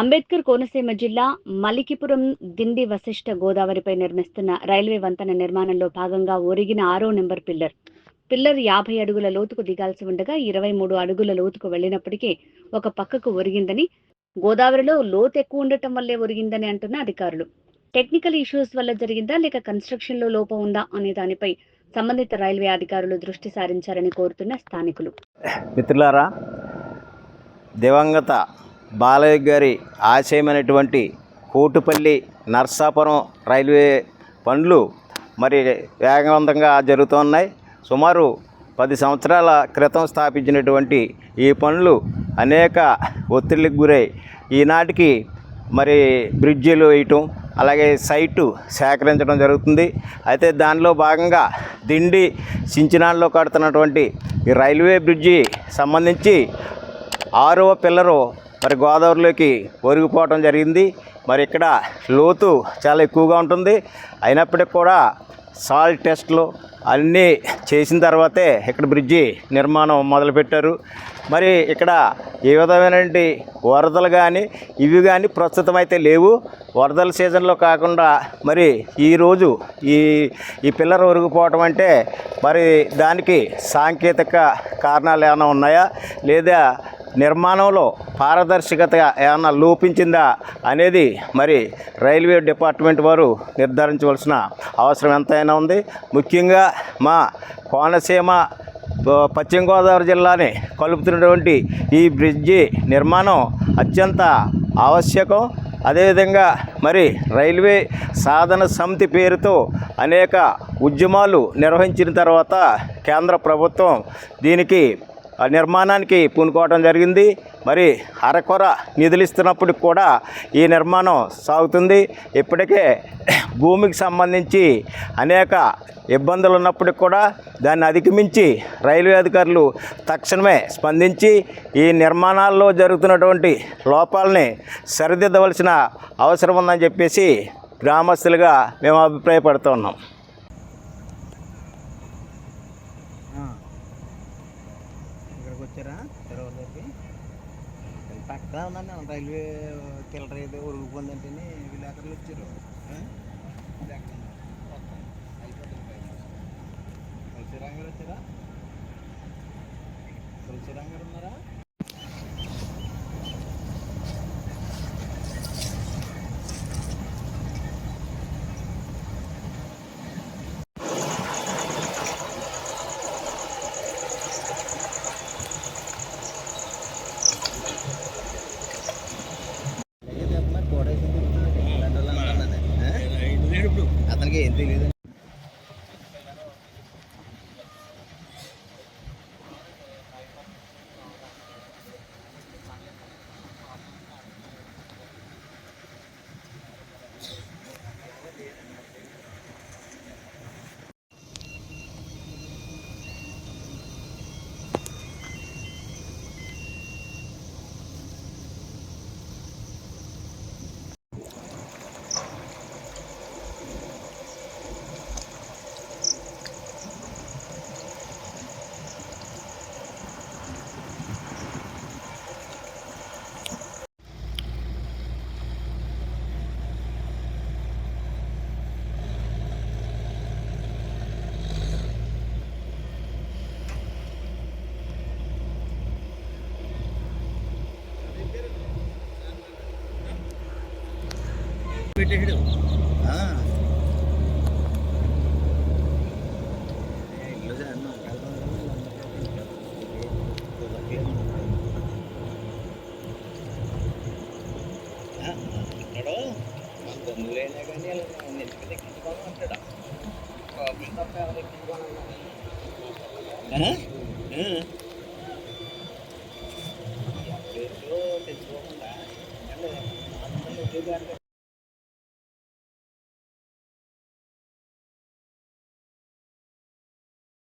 అంబేద్కర్ కోనసీమ జిల్లా మలికిపురం దిండి వశిష్ఠ గోదావరిపై నిర్మిస్తున్న రైల్వే వంతెన నిర్మాణంలో భాగంగా ఒరిగిన 6వ నెంబర్ పిల్లర్ 50 అడుగుల లోతుకు దిగాల్సి ఉండగా 23 అడుగుల లోతుకు వెళ్లినప్పటికీ ఒక పక్కకు ఒరిగిందని, గోదావరిలో లోతు ఎక్కువ ఉండటం వల్లే ఒరిగిందని అంటున్న అధికారులు. టెక్నికల్ ఇష్యూస్ వల్ల జరిగిందా లేక కన్స్ట్రక్షన్ లో లోపం ఉందా అనే దానిపై సంబంధిత రైల్వే అధికారులు దృష్టి సారించారని కోరుతున్న స్థానికులు. మిత్రులారా, దివంగత బాలయ్య గారి ఆశయమైనటువంటి కోటుపల్లి నర్సాపురం రైల్వే పనులు మరి వేగవంతంగా జరుగుతున్నాయి. సుమారు 10 సంవత్సరాల క్రితం స్థాపించినటువంటి ఈ పనులు అనేక ఒత్తిడికి గురై ఈనాటికి మరి బ్రిడ్జిలు వేయటం, అలాగే సైటు సేకరించడం జరుగుతుంది. అయితే దానిలో భాగంగా దిండి సించినాల్లో కడుతున్నటువంటి ఈ రైల్వే బ్రిడ్జి సంబంధించి 6వ పిల్లరు మరి గోదావరిలోకి ఒరిగిపోవడం జరిగింది. మరి ఇక్కడ లోతు చాలా ఎక్కువగా ఉంటుంది. అయినప్పటికీ కూడా సాల్ టెస్ట్లు అన్నీ చేసిన తర్వాతే ఇక్కడ బ్రిడ్జి నిర్మాణం మొదలుపెట్టారు. మరి ఇక్కడ ఏ విధమైనటువంటి వరదలు కానీ ఇవి కానీ ప్రస్తుతం అయితే లేవు. వరదల సీజన్లో కాకుండా మరి ఈరోజు ఈ పిల్లర్ ఒరిగిపోవటం అంటే మరి దానికి సాంకేతిక కారణాలు ఏమైనా ఉన్నాయా, లేదా నిర్మాణంలో పారదర్శకత ఏమైనా లోపించిందా అనేది మరి రైల్వే డిపార్ట్మెంట్ వారు నిర్ధారించవలసిన అవసరం ఎంతైనా ఉంది. ముఖ్యంగా మా కోనసీమ పశ్చిమ గోదావరి జిల్లాని కలుపుతున్నటువంటి ఈ బ్రిడ్జి నిర్మాణం అత్యంత ఆవశ్యకం. అదేవిధంగా మరి రైల్వే సాధన సమితి పేరుతో అనేక ఉద్యమాలు నిర్వహించిన తర్వాత కేంద్ర ప్రభుత్వం దీనికి నిర్మాణానికి పూనుకోవడం జరిగింది. మరి అరకొర నిధులు ఇస్తున్నప్పుడు కూడా ఈ నిర్మాణం సాగుతుంది. ఇప్పటికే భూమికి సంబంధించి అనేక ఇబ్బందులు ఉన్నప్పటికి కూడా దాన్ని అధిగమించి రైల్వే అధికారులు తక్షణమే స్పందించి ఈ నిర్మాణాల్లో జరుగుతున్నటువంటి లోపాలని సరిదిద్దవలసిన అవసరం ఉందని చెప్పేసి గ్రామస్తులుగా మేము అభిప్రాయపడుతూ ఉన్నాం. వచ్చారా తెరవలోకి పక్కన ఉన్నాను. రైల్వే కిల్లర్ అయితే ఉరిగిపోయిందంటేనే విలేకరులు వచ్చారు. తులసిరామ్ గారు వచ్చారా? తులసిరామ్ గారు ఉన్నారా? అతనికి ఏం తెలియదు. పెట్టేడు మన బంధువులైనా కానీ నెత్తికి దక్కించుకోవడం అంటాడా? తప్ప ఎవరు ఎక్కించుకోవాలి తెచ్చుకోకుండా